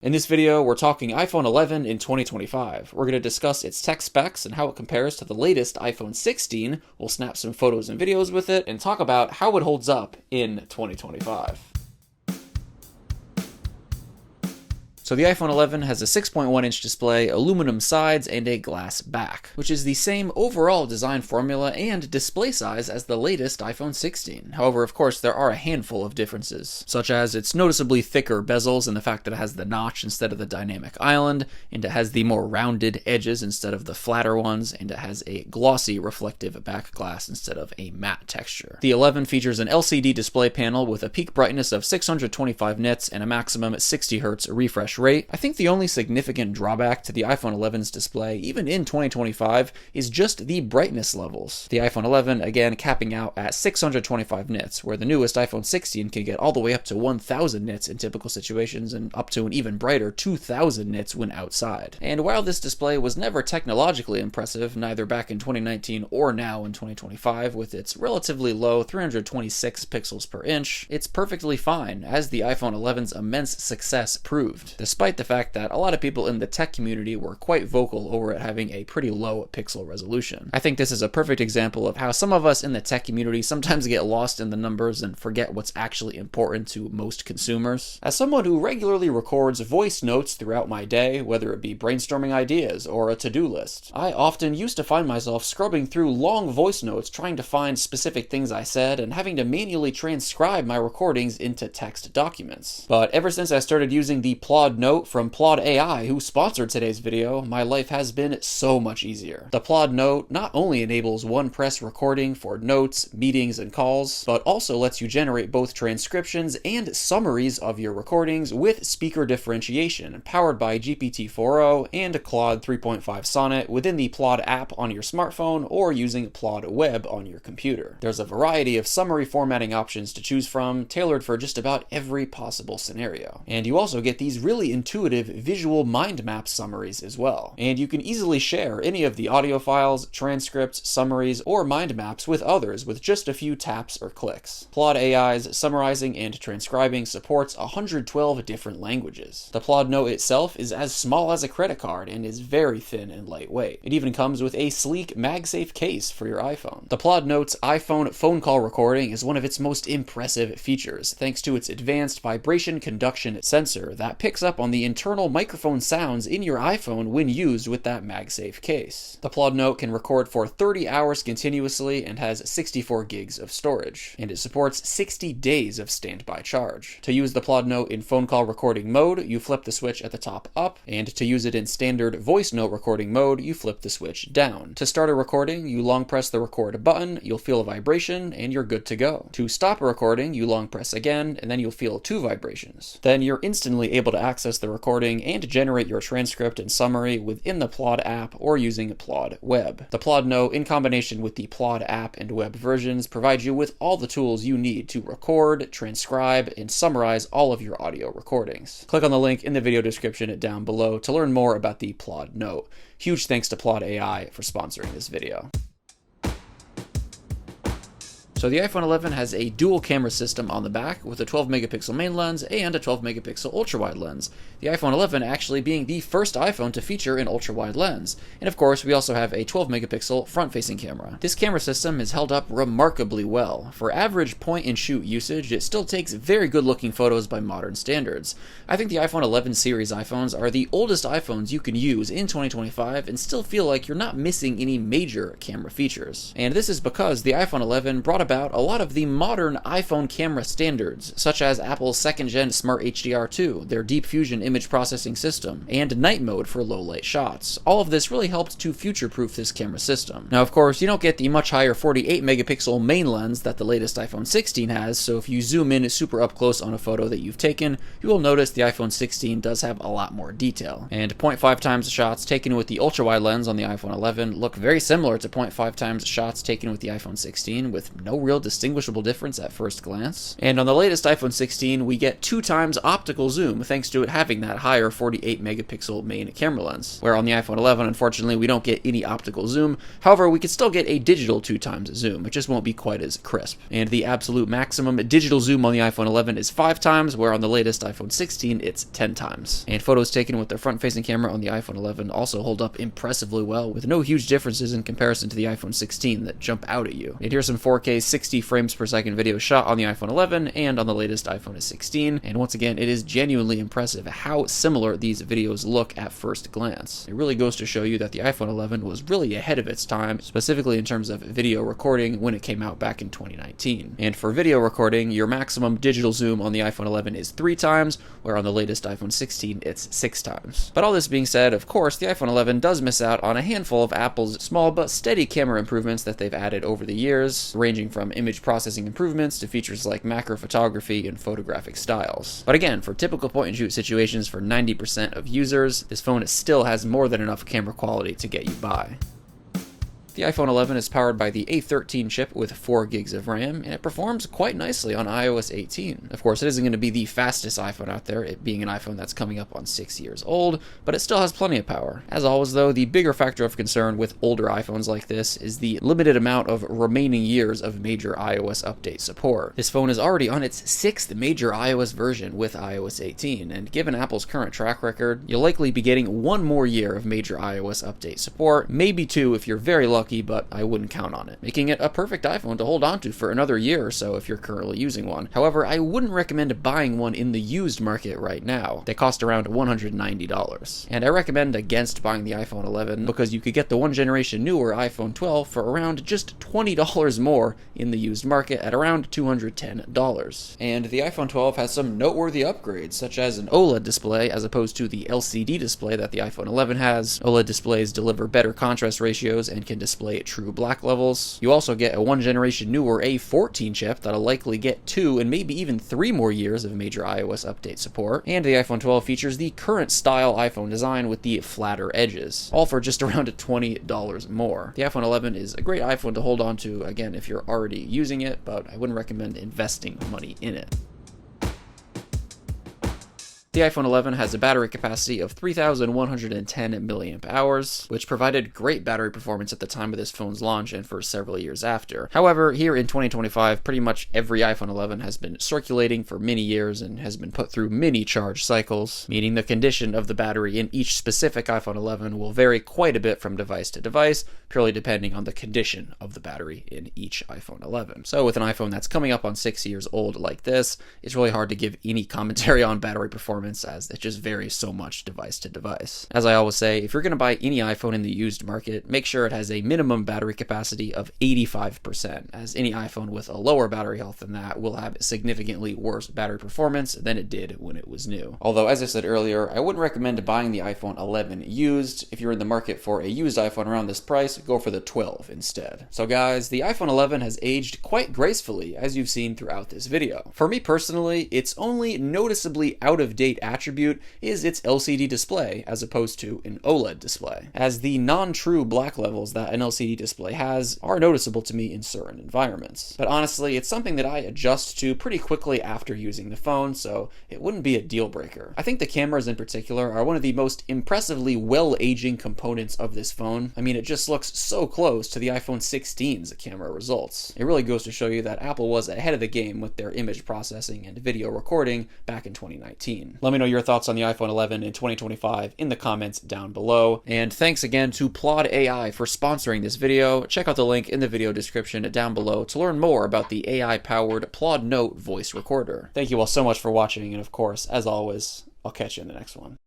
In this video, we're talking iPhone 11 in 2025. We're going to discuss its tech specs and how it compares to the latest iPhone 16. We'll snap some photos and videos with it and talk about how it holds up in 2025. So the iPhone 11 has a 6.1-inch display, aluminum sides, and a glass back, which is the same overall design formula and display size as the latest iPhone 16. However, of course, there are a handful of differences, such as its noticeably thicker bezels and the fact that it has the notch instead of the dynamic island, and it has the more rounded edges instead of the flatter ones, and it has a glossy reflective back glass instead of a matte texture. The 11 features an LCD display panel with a peak brightness of 625 nits and a maximum 60 Hz refresh rate. I think the only significant drawback to the iPhone 11's display, even in 2025, is just the brightness levels. The iPhone 11, again, capping out at 625 nits, where the newest iPhone 16 can get all the way up to 1000 nits in typical situations and up to an even brighter 2000 nits when outside. And while this display was never technologically impressive, neither back in 2019 or now in 2025, with its relatively low 326 pixels per inch, it's perfectly fine, as the iPhone 11's immense success proved, despite the fact that a lot of people in the tech community were quite vocal over it having a pretty low pixel resolution. I think this is a perfect example of how some of us in the tech community sometimes get lost in the numbers and forget what's actually important to most consumers. As someone who regularly records voice notes throughout my day, whether it be brainstorming ideas or a to-do list, I often used to find myself scrubbing through long voice notes trying to find specific things I said and having to manually transcribe my recordings into text documents. But ever since I started using the Plod Note from Plod AI, who sponsored today's video, my life has been so much easier. The Plod Note not only enables one-press recording for notes, meetings, and calls, but also lets you generate both transcriptions and summaries of your recordings with speaker differentiation, powered by GPT-4o and Claude 3.5 Sonnet within the Plod app on your smartphone or using Plod Web on your computer. There's a variety of summary formatting options to choose from, tailored for just about every possible scenario. And you also get these really intuitive visual mind map summaries as well. And you can easily share any of the audio files, transcripts, summaries, or mind maps with others with just a few taps or clicks. Plod AI's summarizing and transcribing supports 112 different languages. The Plod Note itself is as small as a credit card and is very thin and lightweight. It even comes with a sleek MagSafe case for your iPhone. The Plod Note's iPhone phone call recording is one of its most impressive features, thanks to its advanced vibration conduction sensor that picks up on the internal microphone sounds in your iPhone when used with that MagSafe case. The Plod Note can record for 30 hours continuously and has 64 gigs of storage, and it supports 60 days of standby charge. To use the Plod Note in phone call recording mode, you flip the switch at the top up, and to use it in standard voice note recording mode, you flip the switch down. To start a recording, you long press the record button, you'll feel a vibration, and you're good to go. To stop a recording, you long press again, and then you'll feel 2 vibrations. Then you're instantly able to access the recording and generate your transcript and summary within the Plod app or using Plod Web. The Plod Note, in combination with the Plod app and web versions, provides you with all the tools you need to record, transcribe, and summarize all of your audio recordings. Click on the link in the video description down below to learn more about the Plod Note. Huge thanks to Plod AI for sponsoring this video. So the iPhone 11 has a dual camera system on the back with a 12 megapixel main lens and a 12 megapixel ultra-wide lens. The iPhone 11 actually being the first iPhone to feature an ultra-wide lens. And of course, we also have a 12 megapixel front-facing camera. This camera system has held up remarkably well. For average point-and-shoot usage, it still takes very good-looking photos by modern standards. I think the iPhone 11 series iPhones are the oldest iPhones you can use in 2025 and still feel like you're not missing any major camera features. And this is because the iPhone 11 brought about a lot of the modern iPhone camera standards, such as Apple's 2nd Gen Smart HDR2, their Deep Fusion image processing system, and night mode for low light shots. All of this really helped to future-proof this camera system. Now, of course, you don't get the much higher 48 megapixel main lens that the latest iPhone 16 has, so if you zoom in super up close on a photo that you've taken, you will notice the iPhone 16 does have a lot more detail. And 0.5 times shots taken with the ultra-wide lens on the iPhone 11 look very similar to 0.5 times shots taken with the iPhone 16 with no real distinguishable difference at first glance. And on the latest iPhone 16, we get 2 times optical zoom thanks to it having that higher 48 megapixel main camera lens, where on the iPhone 11, unfortunately, we don't get any optical zoom. However, we could still get a digital 2 times zoom. It just won't be quite as crisp. And the absolute maximum digital zoom on the iPhone 11 is 5 times, where on the latest iPhone 16, it's 10 times. And photos taken with the front-facing camera on the iPhone 11 also hold up impressively well, with no huge differences in comparison to the iPhone 16 that jump out at you. And here's some 4K 60 frames per second video shot on the iPhone 11 and on the latest iPhone 16. And once again, it is genuinely impressive how similar these videos look at first glance. It really goes to show you that the iPhone 11 was really ahead of its time, specifically in terms of video recording when it came out back in 2019. And for video recording, your maximum digital zoom on the iPhone 11 is 3 times, where on the latest iPhone 16, it's 6 times. But all this being said, of course, the iPhone 11 does miss out on a handful of Apple's small but steady camera improvements that they've added over the years, ranging from image processing improvements to features like macro photography and photographic styles. But again, for typical point-and-shoot situations for 90% of users, this phone still has more than enough camera quality to get you by. The iPhone 11 is powered by the A13 chip with 4 gigs of RAM, and it performs quite nicely on iOS 18. Of course, it isn't going to be the fastest iPhone out there, it being an iPhone that's coming up on 6 years old, but it still has plenty of power. As always though, the bigger factor of concern with older iPhones like this is the limited amount of remaining years of major iOS update support. This phone is already on its 6th major iOS version with iOS 18, and given Apple's current track record, you'll likely be getting 1 more year of major iOS update support, maybe 2 if you're very lucky, but I wouldn't count on it, making it a perfect iPhone to hold onto for another year or so if you're currently using one. However, I wouldn't recommend buying one in the used market right now. They cost around $190. And I recommend against buying the iPhone 11 because you could get the one generation newer iPhone 12 for around just $20 more in the used market at around $210. And the iPhone 12 has some noteworthy upgrades, such as an OLED display as opposed to the LCD display that the iPhone 11 has. OLED displays deliver better contrast ratios and can display at true black levels. You also get a one generation newer A14 chip that'll likely get 2 and maybe even 3 more years of major iOS update support. And the iPhone 12 features the current style iPhone design with the flatter edges, all for just around $20 more. The iPhone 11 is a great iPhone to hold on to, again, if you're already using it, but I wouldn't recommend investing money in it. The iPhone 11 has a battery capacity of 3,110 milliamp hours, which provided great battery performance at the time of this phone's launch and for several years after. However, here in 2025, pretty much every iPhone 11 has been circulating for many years and has been put through many charge cycles, meaning the condition of the battery in each specific iPhone 11 will vary quite a bit from device to device, purely depending on the condition of the battery in each iPhone 11. So with an iPhone that's coming up on 6 years old like this, it's really hard to give any commentary on battery performance as it just varies so much device to device. As I always say, if you're going to buy any iPhone in the used market, make sure it has a minimum battery capacity of 85%, as any iPhone with a lower battery health than that will have significantly worse battery performance than it did when it was new. Although, as I said earlier, I wouldn't recommend buying the iPhone 11 used. If you're in the market for a used iPhone around this price, go for the 12 instead. So guys, the iPhone 11 has aged quite gracefully, as you've seen throughout this video. For me personally, its only noticeably out-of-date attribute is its LCD display as opposed to an OLED display, as the non-true black levels that an LCD display has are noticeable to me in certain environments. But honestly, it's something that I adjust to pretty quickly after using the phone, so it wouldn't be a deal breaker. I think the cameras in particular are one of the most impressively well-aging components of this phone. I mean, it just looks so close to the iPhone 16's camera results. It really goes to show you that Apple was ahead of the game with their image processing and video recording back in 2019. Let me know your thoughts on the iPhone 11 in 2025 in the comments down below. And thanks again to Plod AI for sponsoring this video. Check out the link in the video description down below to learn more about the AI-powered Plod Note voice recorder. Thank you all so much for watching, and of course, as always, I'll catch you in the next one.